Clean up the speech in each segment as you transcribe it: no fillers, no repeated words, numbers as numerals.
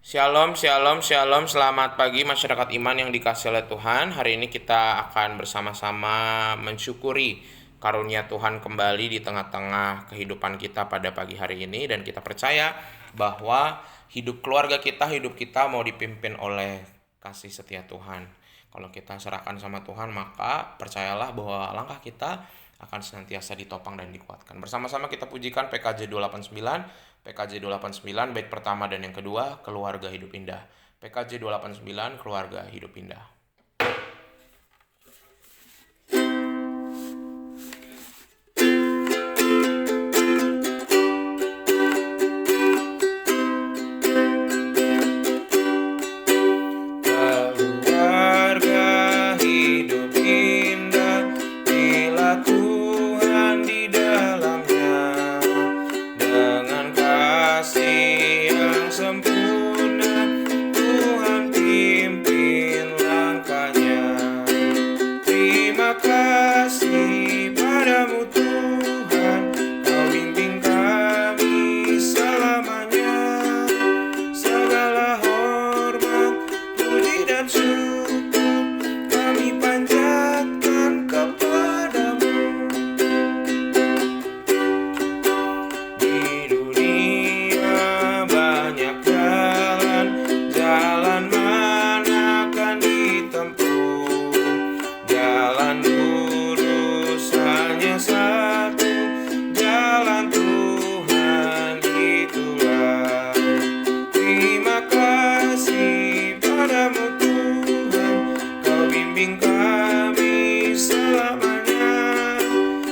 Shalom, shalom, shalom. Selamat pagi masyarakat iman yang dikasihi oleh Tuhan. Hari ini kita akan bersama-sama mensyukuri karunia Tuhan kembali di tengah-tengah kehidupan kita pada pagi hari ini. Dan kita percaya bahwa hidup keluarga kita, hidup kita mau dipimpin oleh kasih setia Tuhan. Kalau kita serahkan sama Tuhan, maka percayalah bahwa langkah kita akan senantiasa ditopang dan dikuatkan. Bersama-sama kita pujikan PKJ 289, PKJ 289 bait pertama dan yang kedua, Keluarga Hidup Indah. PKJ 289, Keluarga Hidup Indah. Keluarga hidup indah bila Tuhan di dalamnya, dengan kasih yang sempurna Tuhan pimpin langkahnya. Terima kasih padamu Tuhan, Kau bimbing kami selamanya. Segala hormat, puji dan syukur kami panjatkan kepadamu. Di dunia banyak jalan, jalan mana akan ditempuh? Jalan lurus hanya satu, jalan Tuhan itulah. Terima kasih padamu Tuhan, Kau bimbing kami selamanya.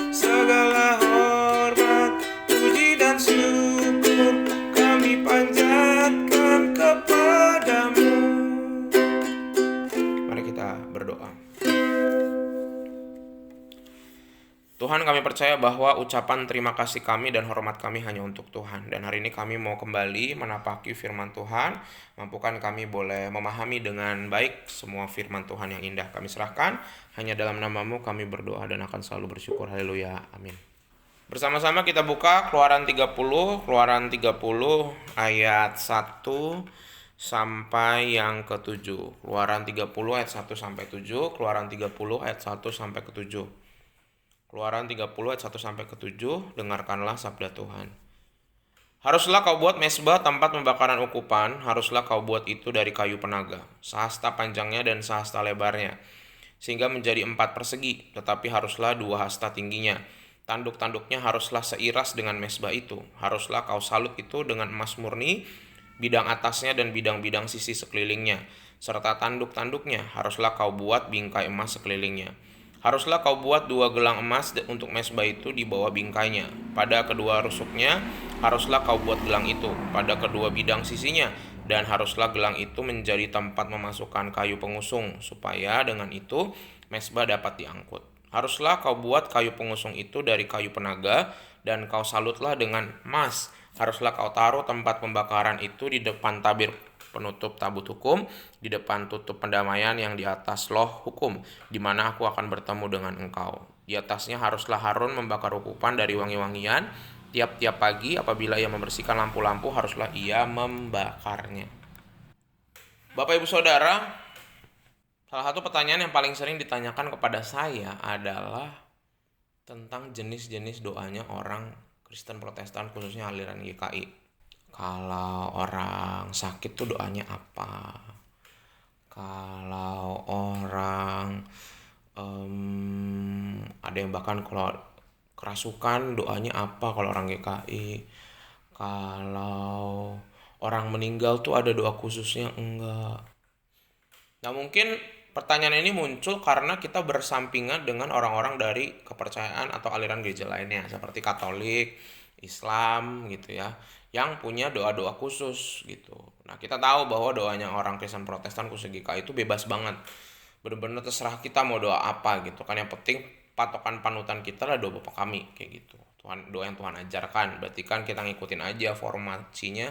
Segala hormat, puji dan syukur kami panjatkan kepadamu. Mari kita berdoa. Tuhan, kami percaya bahwa ucapan terima kasih kami dan hormat kami hanya untuk Tuhan. Dan hari ini kami mau kembali menapaki firman Tuhan. Mampukan kami boleh memahami dengan baik semua firman Tuhan yang indah. Kami serahkan, hanya dalam nama-Mu kami berdoa dan akan selalu bersyukur. Haleluya, amin. Bersama-sama kita buka Keluaran 30 ayat 1 sampai yang ke-7. Keluaran 30 ayat 1 sampai 7, Keluaran 30 ayat 1 sampai ke-7. Keluaran 30 ayat 1 sampai ke-7, dengarkanlah sabda Tuhan. Haruslah kau buat mezbah tempat pembakaran ukupan, haruslah kau buat itu dari kayu penaga, sehasta panjangnya dan sehasta lebarnya, sehingga menjadi 4 persegi, tetapi haruslah 2 hasta tingginya. Tanduk-tanduknya haruslah seiras dengan mezbah itu. Haruslah kau salut itu dengan emas murni, bidang atasnya dan bidang-bidang sisi sekelilingnya, serta tanduk-tanduknya haruslah kau buat bingkai emas sekelilingnya. Haruslah kau buat 2 gelang emas untuk mezbah itu di bawah bingkainya. Pada kedua rusuknya haruslah kau buat gelang itu, pada kedua bidang sisinya, dan haruslah gelang itu menjadi tempat memasukkan kayu pengusung, supaya dengan itu mezbah dapat diangkut. Haruslah kau buat kayu pengusung itu dari kayu penaga, dan kau salutlah dengan emas. Haruslah kau taruh tempat pembakaran itu di depan tabir penutup tabut hukum, di depan tutup pendamaian yang di atas loh hukum, di mana aku akan bertemu dengan engkau. Di atasnya haruslah Harun membakar ukupan dari wangi-wangian. Tiap-tiap pagi apabila ia membersihkan lampu-lampu, haruslah ia membakarnya. Bapak Ibu Saudara, salah satu pertanyaan yang paling sering ditanyakan kepada saya adalah tentang jenis-jenis doanya orang Kristen Protestan, khususnya aliran GKI. Kalau orang sakit tuh doanya apa? Kalau orang ada yang bahkan kalau kerasukan doanya apa kalau orang GKI? Kalau orang meninggal tuh ada doa khususnya enggak? Nah, mungkin pertanyaan ini muncul karena kita bersampingan dengan orang-orang dari kepercayaan atau aliran gereja lainnya seperti Katolik, Islam gitu ya, yang punya doa-doa khusus gitu. Nah, kita tahu bahwa doanya orang Kristen Protestan khusus GKI itu bebas banget. Benar-benar terserah kita mau doa apa gitu kan. Yang penting patokan panutan kita lah doa Bapa kami kayak gitu. Tuhan, doa yang Tuhan ajarkan. Berarti kan kita ngikutin aja formasinya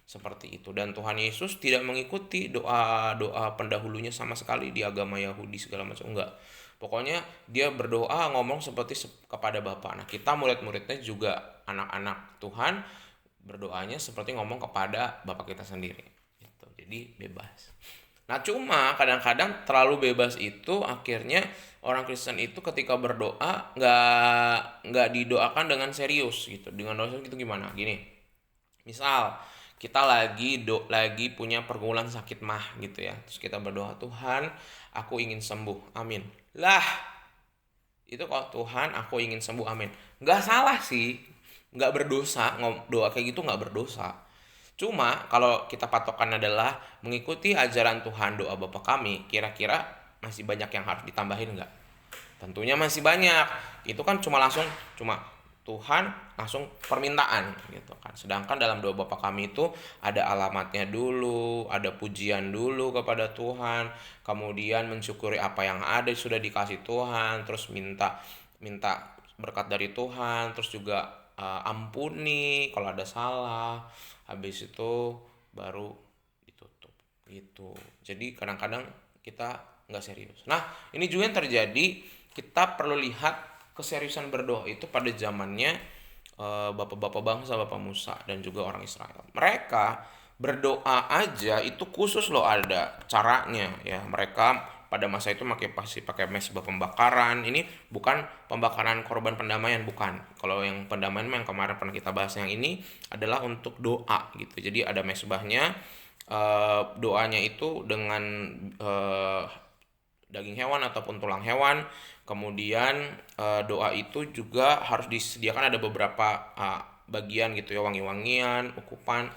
seperti itu. Dan Tuhan Yesus tidak mengikuti doa-doa pendahulunya sama sekali di agama Yahudi segala macam, enggak. Pokoknya dia berdoa ngomong seperti kepada Bapa. Nah, kita murid-muridnya juga anak-anak Tuhan berdoanya seperti ngomong kepada Bapa kita sendiri gitu. Jadi bebas. Nah cuma kadang-kadang terlalu bebas itu akhirnya orang Kristen itu ketika berdoa nggak didoakan dengan serius gitu. Dengan doa gitu gimana? Gini, misal kita lagi punya pergumulan sakit mah gitu ya. Terus kita berdoa, Tuhan, aku ingin sembuh. Amin. Lah, itu kalau Tuhan aku ingin sembuh, amin. Nggak salah sih, nggak berdosa, doa kayak gitu nggak berdosa. Cuma kalau kita patokan adalah mengikuti ajaran Tuhan doa Bapa kami, kira-kira masih banyak yang harus ditambahin nggak? Tentunya masih banyak. Itu kan cuma Tuhan langsung permintaan gitu kan. Sedangkan dalam doa Bapa kami itu ada alamatnya dulu, ada pujian dulu kepada Tuhan, kemudian mensyukuri apa yang ada sudah dikasih Tuhan, terus minta minta berkat dari Tuhan, terus juga ampuni kalau ada salah. Habis itu baru ditutup gitu. Jadi kadang-kadang kita nggak serius. Nah, ini juga yang terjadi, kita perlu lihat keseriusan berdoa itu pada zamannya bapak-bapak bangsa, Bapak Musa dan juga orang Israel. Mereka berdoa aja itu khusus loh, ada caranya ya. Mereka pada masa itu pasti pakai mezbah pembakaran. Ini bukan pembakaran korban pendamaian, bukan. Kalau yang pendamaian yang kemarin pernah kita bahas, yang ini adalah untuk doa gitu. Jadi ada mezbahnya, doanya itu dengan daging hewan ataupun tulang hewan. Kemudian doa itu juga harus disediakan ada beberapa bagian gitu ya, wangi-wangian, ukupan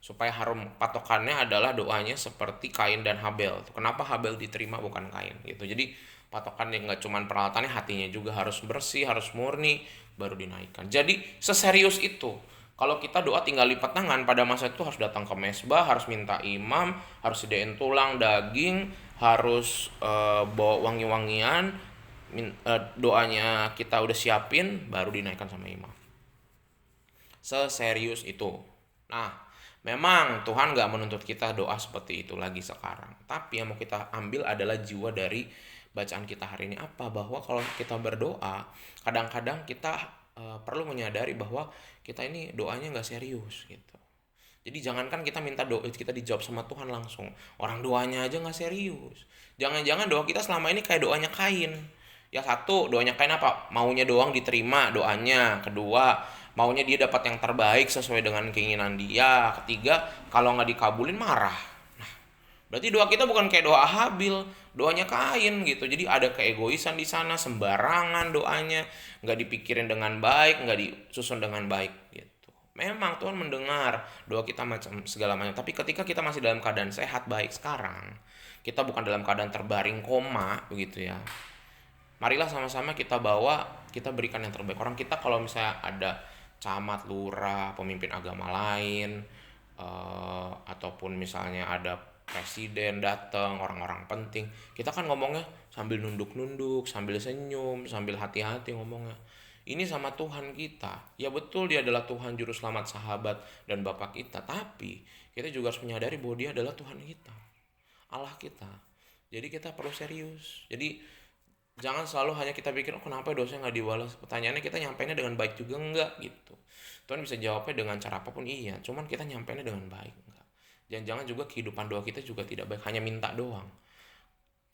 supaya harum. Patokannya adalah doanya seperti Kain dan Habel. Kenapa Habel diterima bukan Kain gitu. Jadi patokannya nggak cuma peralatannya, hatinya juga harus bersih, harus murni, baru dinaikkan. Jadi seserius itu. Kalau kita doa tinggal lipat tangan, pada masa itu harus datang ke mezbah, harus minta imam, harus sediain tulang, daging, harus bawa wangi-wangian, doanya kita udah siapin, baru dinaikkan sama imam. Seserius itu. Nah, memang Tuhan gak menuntut kita doa seperti itu lagi sekarang. Tapi yang mau kita ambil adalah jiwa dari bacaan kita hari ini apa? Bahwa kalau kita berdoa, kadang-kadang kita perlu menyadari bahwa kita ini doanya gak serius gitu. Jadi jangankan kita minta doa kita dijawab sama Tuhan langsung, orang doanya aja gak serius. Jangan-jangan doa kita selama ini kayak doanya Kain. Ya satu, doanya Kain apa? Maunya doang diterima doanya. Kedua, maunya dia dapat yang terbaik sesuai dengan keinginan dia. Ketiga, kalau nggak dikabulin marah. Nah, berarti doa kita bukan kayak doa Habil, doanya Kain gitu. Jadi ada keegoisan di sana, sembarangan doanya, nggak dipikirin dengan baik, nggak disusun dengan baik gitu. Memang Tuhan mendengar doa kita macam segala macam, tapi ketika kita masih dalam keadaan sehat baik sekarang, kita bukan dalam keadaan terbaring koma begitu ya. Marilah sama-sama kita kita berikan yang terbaik. Orang kita kalau misalnya ada camat, lurah, pemimpin agama lain, ataupun misalnya ada presiden datang, orang-orang penting, kita kan ngomongnya sambil nunduk-nunduk, sambil senyum, sambil hati-hati ngomongnya. Ini sama Tuhan kita. Ya betul, dia adalah Tuhan juru selamat, sahabat dan Bapa kita, tapi kita juga harus menyadari bahwa dia adalah Tuhan kita, Allah kita. Jadi kita perlu serius. Jadi jangan selalu hanya kita pikir, oh kenapa dosanya nggak dibalas. Pertanyaannya, kita nyampainya dengan baik juga enggak gitu. Tuhan bisa jawabnya dengan cara apapun, iya, cuman kita nyampainya dengan baik enggak. Jangan-jangan juga kehidupan doa kita juga tidak baik, hanya minta doang.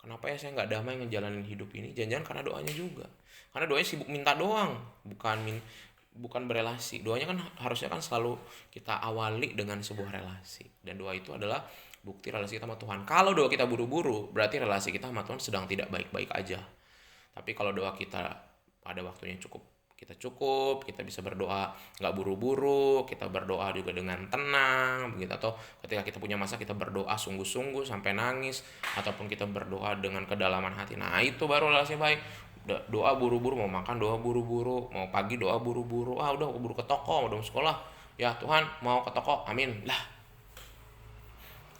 Kenapa ya saya nggak damai ngejalanin hidup ini? Jangan-jangan karena doanya juga. Karena doanya sibuk minta doang, bukan berelasi. Doanya kan harusnya kan selalu kita awali dengan sebuah relasi. Dan doa itu adalah bukti relasi kita sama Tuhan. Kalau doa kita buru-buru, berarti relasi kita sama Tuhan sedang tidak baik-baik aja. Tapi kalau doa kita pada waktunya kita bisa berdoa nggak buru-buru, kita berdoa juga dengan tenang begitu. Atau ketika kita punya masa, kita berdoa sungguh-sungguh sampai nangis, ataupun kita berdoa dengan kedalaman hati. Nah itu baru relasi baik. Doa buru-buru, mau makan doa buru-buru, mau pagi doa buru-buru, udah buru ke toko, udah mau sekolah, ya Tuhan mau ke toko, amin lah.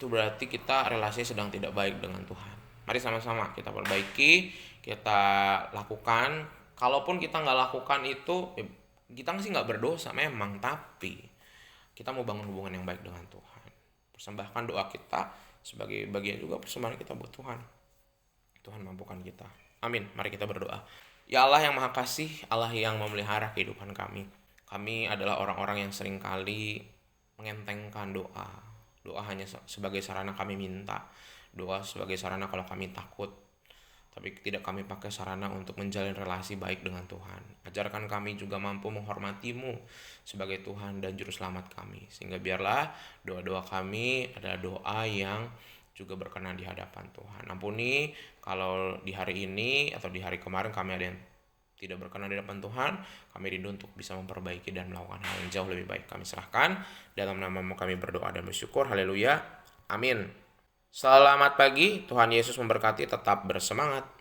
Itu berarti kita relasinya sedang tidak baik dengan Tuhan. Mari sama-sama kita perbaiki, kita lakukan. Kalaupun kita nggak lakukan itu, kita sih nggak berdosa memang, tapi kita mau bangun hubungan yang baik dengan Tuhan. Persembahkan doa kita sebagai bagian juga persembahan kita buat Tuhan. Tuhan mampukan kita. Amin. Mari kita berdoa. Ya Allah yang Maha Kasih, Allah yang memelihara kehidupan kami. Kami adalah orang-orang yang seringkali mengentengkan doa. Doa hanya sebagai sarana kami minta. Doa sebagai sarana kalau kami takut. Tapi tidak kami pakai sarana untuk menjalin relasi baik dengan Tuhan. Ajarkan kami juga mampu menghormati-Mu sebagai Tuhan dan Juru Selamat kami. Sehingga biarlah doa-doa kami adalah doa yang juga berkenan di hadapan Tuhan. Ampuni kalau di hari ini atau di hari kemarin kami ada yang tidak berkenan di hadapan Tuhan. Kami rindu untuk bisa memperbaiki dan melakukan hal yang jauh lebih baik. Kami serahkan dalam nama-Mu kami berdoa dan bersyukur. Haleluya. Amin. Selamat pagi, Tuhan Yesus memberkati, tetap bersemangat.